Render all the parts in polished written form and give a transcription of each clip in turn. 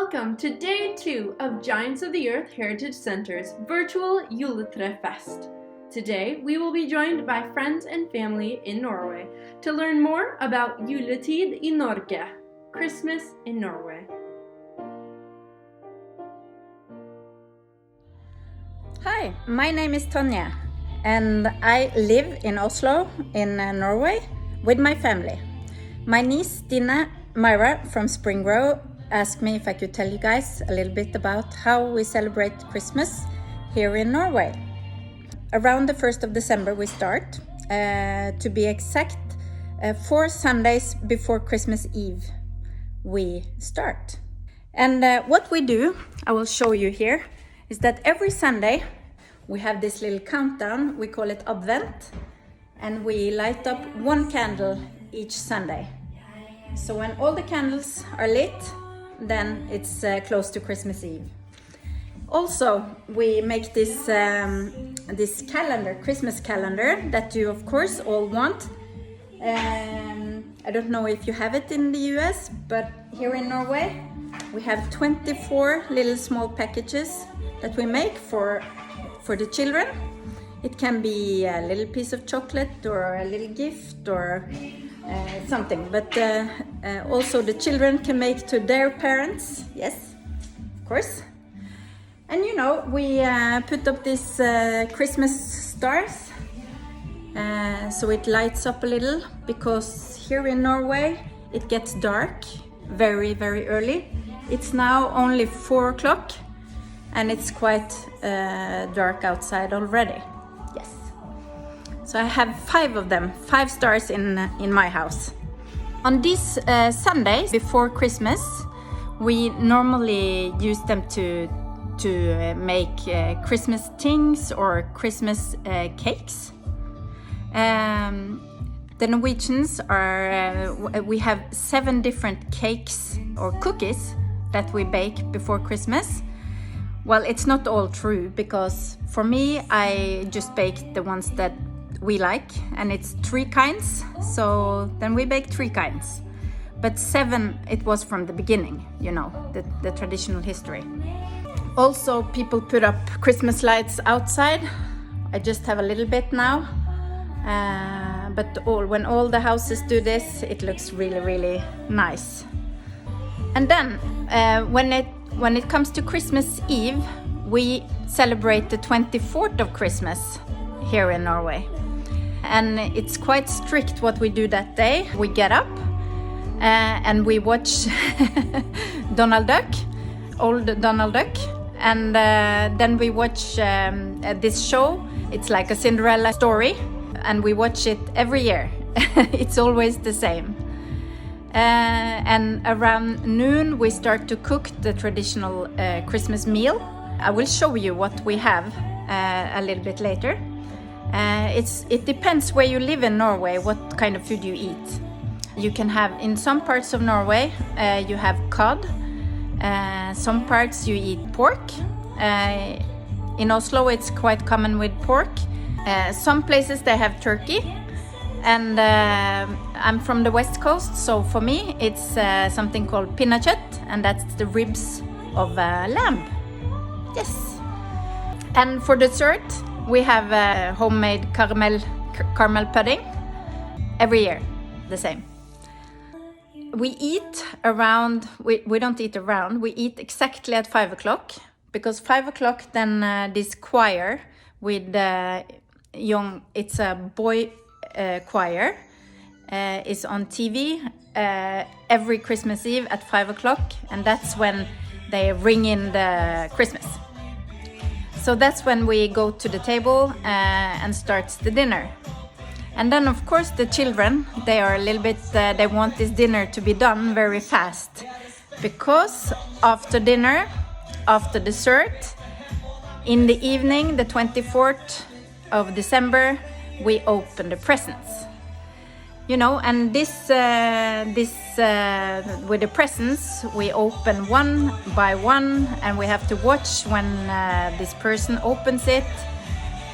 Welcome to Day 2 of Giants of the Earth Heritage Center's virtual Juletrefest. Today we will be joined by friends and family in Norway to learn more about Juletid i Norge, Christmas in Norway. Hi, my name is Tonje and I live in Oslo in Norway with my family. My niece Dina Myra from Springrow asked me if I could tell you guys a little bit about how we celebrate Christmas here in Norway. Around the 1st of December we start, to be exact, 4 Sundays before Christmas Eve we start. And what we do, I will show you here, is that every Sunday we have this little countdown, we call it Advent, and we light up 1 candle each Sunday. So when all the candles are lit, then it's close to Christmas Eve. Also, we make this calendar, Christmas calendar, that you of course all want. I don't know if you have it in the US, but here in Norway we have 24 little small packages that we make for the children. It can be a little piece of chocolate or a little gift or something, but also the children can make to their parents. Yes, of course. And you know, we put up these Christmas stars so it lights up a little, because here in Norway it gets dark very early. It's now only 4 o'clock and it's quite dark outside already. Yes. So I have 5 of them, 5 stars in my house. On these Sundays before Christmas, we normally use them to make Christmas things or Christmas cakes. The Norwegians we have 7 different cakes or cookies that we bake before Christmas. Well, it's not all true, because for me, I just bake the ones that we like, and it's 3 kinds, so then we bake 3 kinds. But 7, it was from the beginning, you know, the traditional history. Also, people put up Christmas lights outside. I just have a little bit now, but when all the houses do this, it looks really nice. And then when it comes to Christmas Eve, we celebrate the 24th of Christmas here in Norway. And it's quite strict what we do that day. We get up and we watch Donald Duck, old Donald Duck, and then we watch this show. It's like a Cinderella story, and we watch it every year. It's always the same. And around noon we start to cook the traditional Christmas meal. I will show you what we have a little bit later. It depends where you live in Norway, what kind of food you eat. You can have, in some parts of Norway, you have cod. Some parts you eat pork. In Oslo it's quite common with pork. Some places they have turkey. And I'm from the West Coast, so for me it's something called pinnekjøtt, and that's the ribs of lamb. Yes. And for dessert, we have homemade caramel pudding every year, the same. We eat around, we don't eat around, we eat exactly at 5 o'clock, because 5 o'clock then this choir with it's a boy choir is on TV every Christmas Eve at 5 o'clock, and that's when they ring in the Christmas. So that's when we go to the table and start the dinner. And then of course the children, they are a little bit, they want this dinner to be done very fast, because after dinner, after dessert, in the evening, the 24th of December, we open the presents, you know, and this with the presents we open one by one, and we have to watch when this person opens it,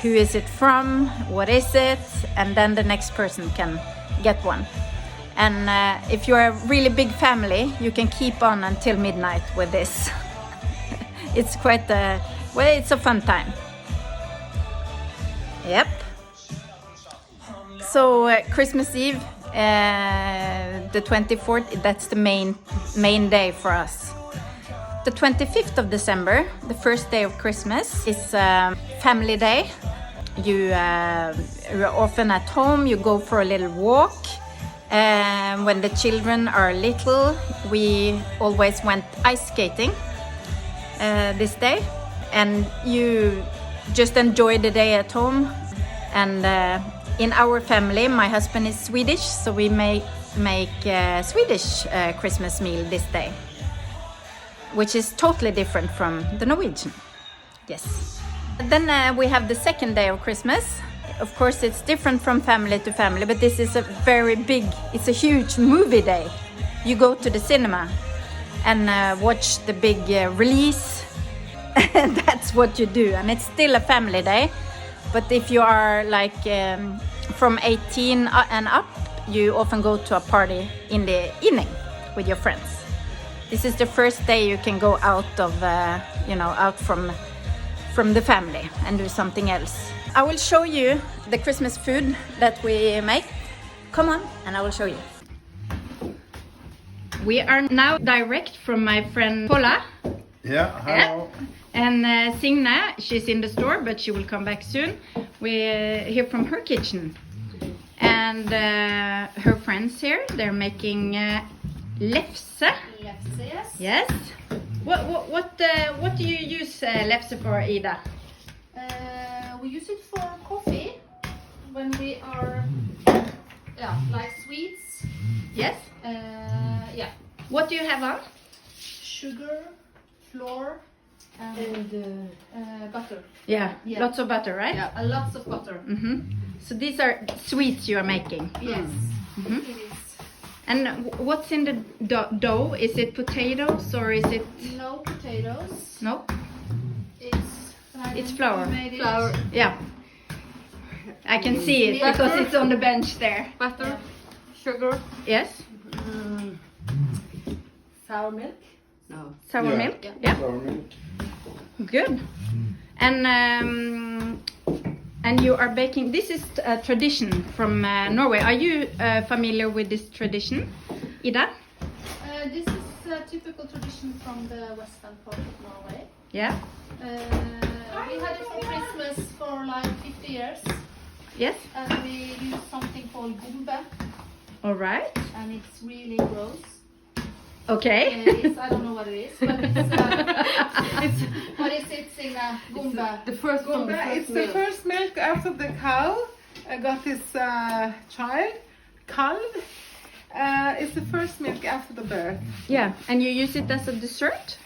who is it from, what is it, and then the next person can get one. And if you're a really big family, you can keep on until midnight with this. It's quite a, well, it's a fun time. Yep. So Christmas Eve, the 24th, that's the main day for us. The 25th of December, the first day of Christmas, is family day. You're often at home, you go for a little walk. When the children are little, we always went ice skating this day. And you just enjoy the day at home. And in our family, my husband is Swedish, so we make Swedish Christmas meal this day, which is totally different from the Norwegian. Yes. Then we have the second day of Christmas. Of course, it's different from family to family, but this is a very big, it's a huge movie day. You go to the cinema and watch the big release. And that's what you do. And it's still a family day. But if you are like from 18 and up, you often go to a party in the evening with your friends. This is the first day you can go out of, out from the family and do something else. I will show you the Christmas food that we make. Come on, and I will show you. We are now direct from my friend Paula. Yeah, hello. And Signe, she's in the store, but she will come back soon. We hear from her kitchen. And her friends here, they're making lefse. Lefse, yes. Yes. What do you use lefse for, Ida? We use it for coffee when we are, like sweets. Yes. Yeah. What do you have on? Sugar, flour, and butter. Yeah, Yeah. lots of butter, right? Yeah, lots of butter. So these are sweets you are making. Yes, Mhm. it is. And what's in the dough? Is it potatoes or is it No potatoes. no? It's flour. Made it. Flour, Yeah. I can see it Butter. because it's on the bench there. butter, sugar, Yes. sour milk. No. Sour Yeah. milk. Yeah. Sour milk. Good. And you are baking. This is a tradition from Norway. Are you familiar with this tradition, Ida? This is a typical tradition from the western part of Norway. Yeah. We had it for Christmas for like 50 years. Yes. And we use something called gumbe, All right. and it's really gross. Okay. I don't know what it is, but it's what is it, Signe? Gumbe. The first one. It's the first milk after the cow got his child, calv. It's the first milk after the birth. Yeah. And you use it as a dessert,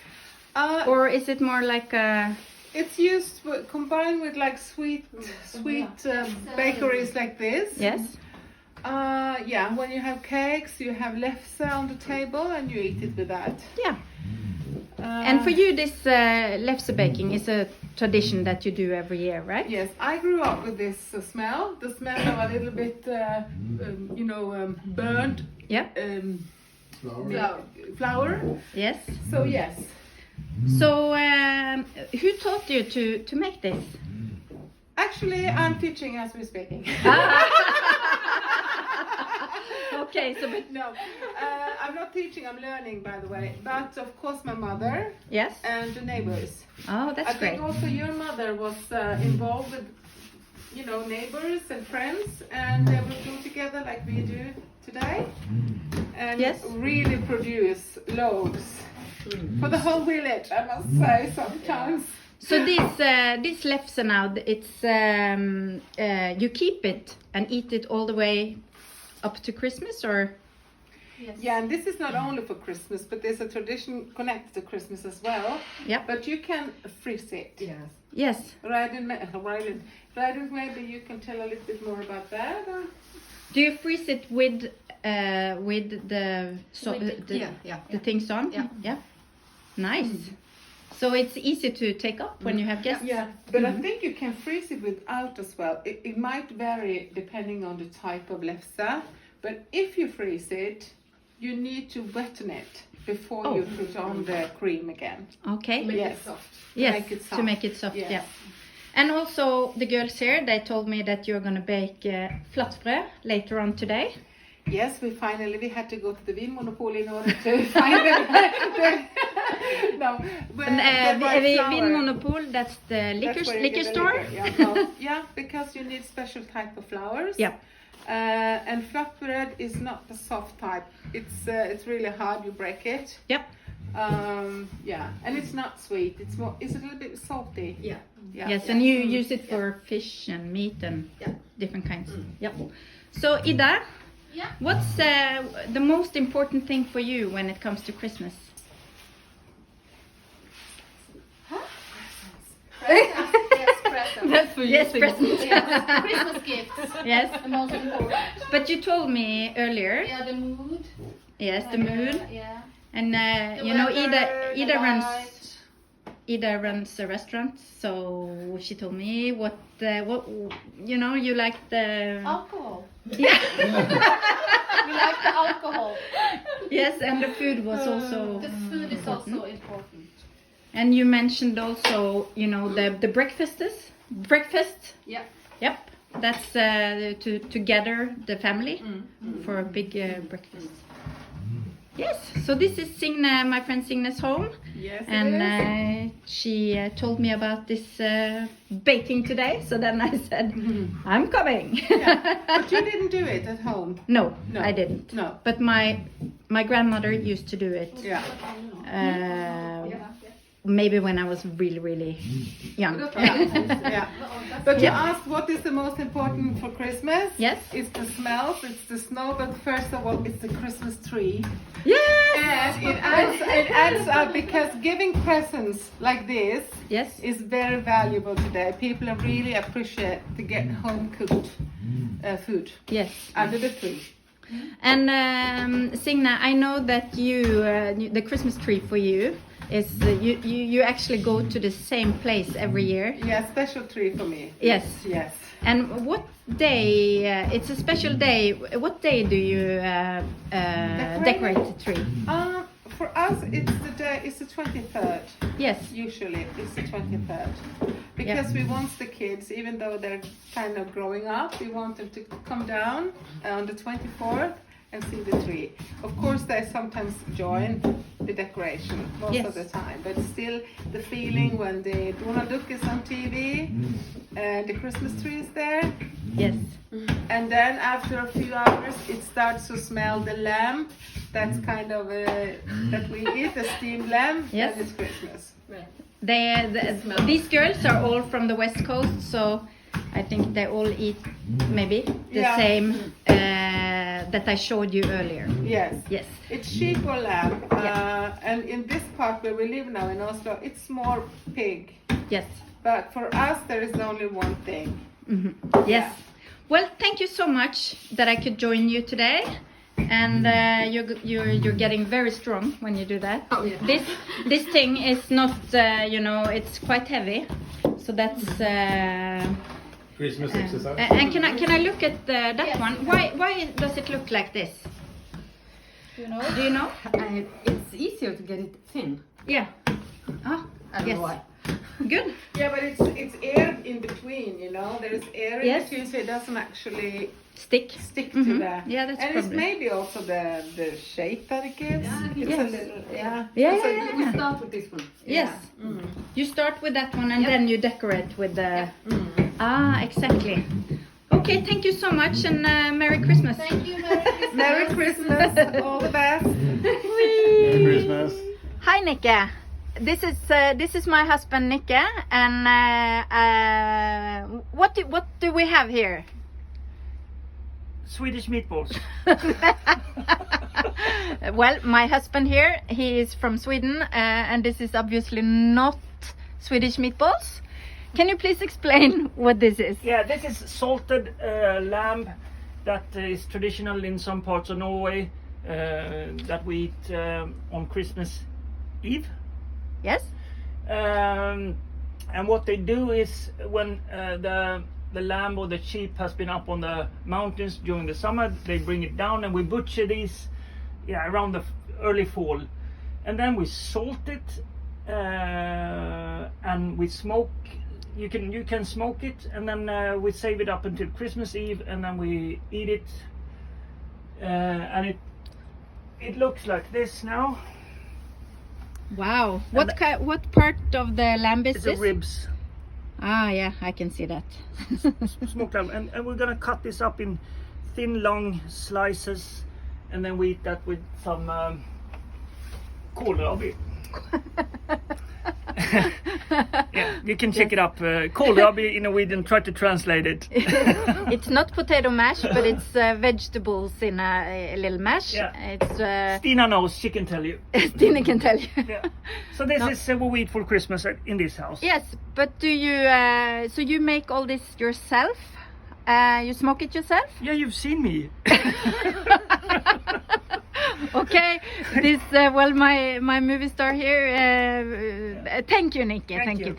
or is it more like a? It's used combined with like sweet bakeries like this. Yes. Yeah, when you have cakes, you have lefse on the table and you eat it with that. Yeah. And for you, this lefse baking is a tradition that you do every year, right? Yes, I grew up with this smell. The smell of a little bit, burnt Yeah. flour. Yes. So yes. So who taught you to make this? Actually, I'm teaching as we're speaking. Okay, so but No, I'm not teaching, I'm learning, by the way. But of course my mother yes. and the neighbors. Oh, that's I great. think also your mother was involved with, neighbors and friends. And they would go together like we do today. And Yes. really produce loaves. For the whole village, I must say, sometimes. So this lefse now, it's you keep it and eat it all the way up to Christmas, or? Yes. Yeah, and this is not only for Christmas, but there's a tradition connected to Christmas as well. Yeah. But you can freeze it. Yes. Yes. Ryden, maybe you can tell a little bit more about that. Or? Do you freeze it with the With the- the things on? Yeah. Yeah. Nice. So it's easy to take up when you have guests. Yeah, but I think you can freeze it without as well. It might vary depending on the type of lefse. But if you freeze it, you need to wetten it before you put on the cream again. Okay. Yes. Yes, make it soft. to make it soft. Yes. Yeah. And also the girls here, they told me that you're gonna bake flatbrød later on today. Yes, we had to go to the Vinmonopoly in order to find it. No, but Vinmonopol, that's the that's where you liquor get the store. liquor. Yeah, no, yeah, because you need special type of flours. Yeah. And flatbread is not the soft type. It's really hard. You break it. Yep. Yeah, and it's not sweet. It's a little bit salty. Yeah. Yeah. Yes, and you use it for fish and meat and different kinds. Yep. So Ida, what's the most important thing for you when it comes to Christmas? Yes, present. That's for you. Yes, presents. Yes, Christmas gifts. Yes, The most important. but you told me earlier. Yeah, the mood. Yes, the mood. Yeah. And The you know, weather, the light. Ida runs a restaurant, so she told me what you know, you like the Alcohol. yeah. We like the alcohol. Yes, and the food was also The food is also important. and you mentioned also, you know, the breakfast. Yeah. Yep, that's to gather the family for a big breakfast. Yes, so this is Signe, my friend Signe's home. Yes, it And is. she told me about this baking today, so then I said, I'm coming. Yeah. But you didn't do it at home. No, No. I didn't. No. But my grandmother used to do it. Yeah. Maybe when I was really, really young. Yeah. But you Yeah. asked what is the most important for Christmas? Yes. It's the smells, it's the snow, but first of all, it's the Christmas tree. Yes! And it adds up because giving presents like this Yes. is very valuable today. People really appreciate to get home cooked food Yes. under the tree. And Signe, I know that the Christmas tree for you is you actually go to the same place every year. Yeah, special tree for me. Yes. Yes. And what day? It's a special day. What day do you decorate the tree? For us, it's the 23rd. Yes. Usually, it's the 23rd. Because we want the kids, even though they're kind of growing up, we want them to come down on the 24th and see the tree. Of course, they sometimes join the decoration most of the time, but still the feeling when the Donald Duck is on TV and the Christmas tree is there. Yes. And then after a few hours, it starts to smell the lamb. That's kind of that we eat, the steamed lamb. Yes. And it's Christmas. These girls are all from the West Coast, so I think they all eat maybe the same that I showed you earlier. Yes. Yes. It's sheep or lamb. And in this part where we live now in Oslo, it's more pig. Yes. But for us, there is only one thing. Mm-hmm. Yes. Well, thank you so much that I could join you today. And you're getting very strong when you do that. Oh, yeah. This thing is not you know, it's quite heavy, so that's Christmas exercise. and can I look at that one? Why does it look like this? You know? Do you know? It's easier to get it thin. Yeah. Ah, I don't yes. know why. Good. Yeah, but it's air in between, you know. There's air in Yes. between, so it doesn't actually Stick. stick Mhm. to the. Yeah, that's and it's probably. maybe also the shape that it gives. It's a Yes. little, Yeah, So yeah, we yeah. start with this one. Yes. You start with that one and Yep. then you decorate with the. Ah, exactly. Okay, thank you so much and Merry Christmas. Thank you, Merry Christmas. Merry Christmas, all the best. Merry Christmas. Hi, Nikke. This is my husband Nikke, and what do we have here? Swedish meatballs. Well, my husband here, he is from Sweden, and this is obviously not Swedish meatballs. Can you please explain what this is? Yeah, this is salted lamb that is traditional in some parts of Norway that we eat on Christmas Eve. Yes. And what they do is when the the lamb or the sheep has been up on the mountains during the summer. They bring it down and we butcher these around the early fall, and then we salt it and we smoke. You can smoke it, and then we save it up until Christmas Eve, and then we eat it. And it looks like this now. Wow. What part of the lamb is It's this? the ribs. Ah, yeah, I can see that. Smoked lamb, and we're gonna cut this up in thin, long slices, and then we eat that with some kohlrabi. Yeah, you can check it up. Kohlrabi in Norwegian. Try to translate it. It's not potato mash, but it's vegetables in a little mash. Yeah. It's Stina knows. She can tell you. Stina can tell you. Yeah. So this is what we eat for Christmas in this house. Yes, but do you? So you make all this yourself? You smoke it yourself? Yeah, you've seen me. Okay, this my movie star here. Thank you, Nikki. Thank you.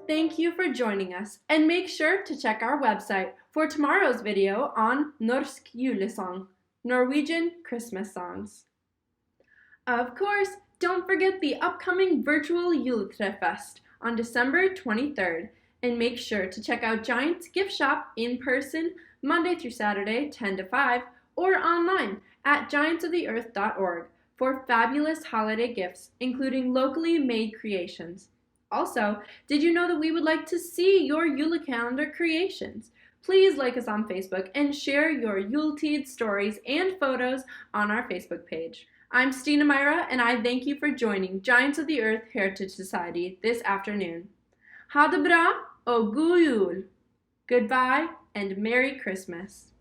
Thank you for joining us, and make sure to check our website for tomorrow's video on Norsk julesang, Norwegian Christmas songs. Of course, don't forget the upcoming virtual Juletrefest on December 23rd, and make sure to check out Giant's gift shop in person Monday through Saturday 10 to 5 or online at giantsoftheearth.org for fabulous holiday gifts, including locally made creations. Also, did you know that we would like to see your Yule calendar creations? Please like us on Facebook and share your Juletid stories and photos on our Facebook page. I'm Stina Myra, and I thank you for joining Giants of the Earth Heritage Society this afternoon. Ha det bra og god jul! Goodbye and Merry Christmas!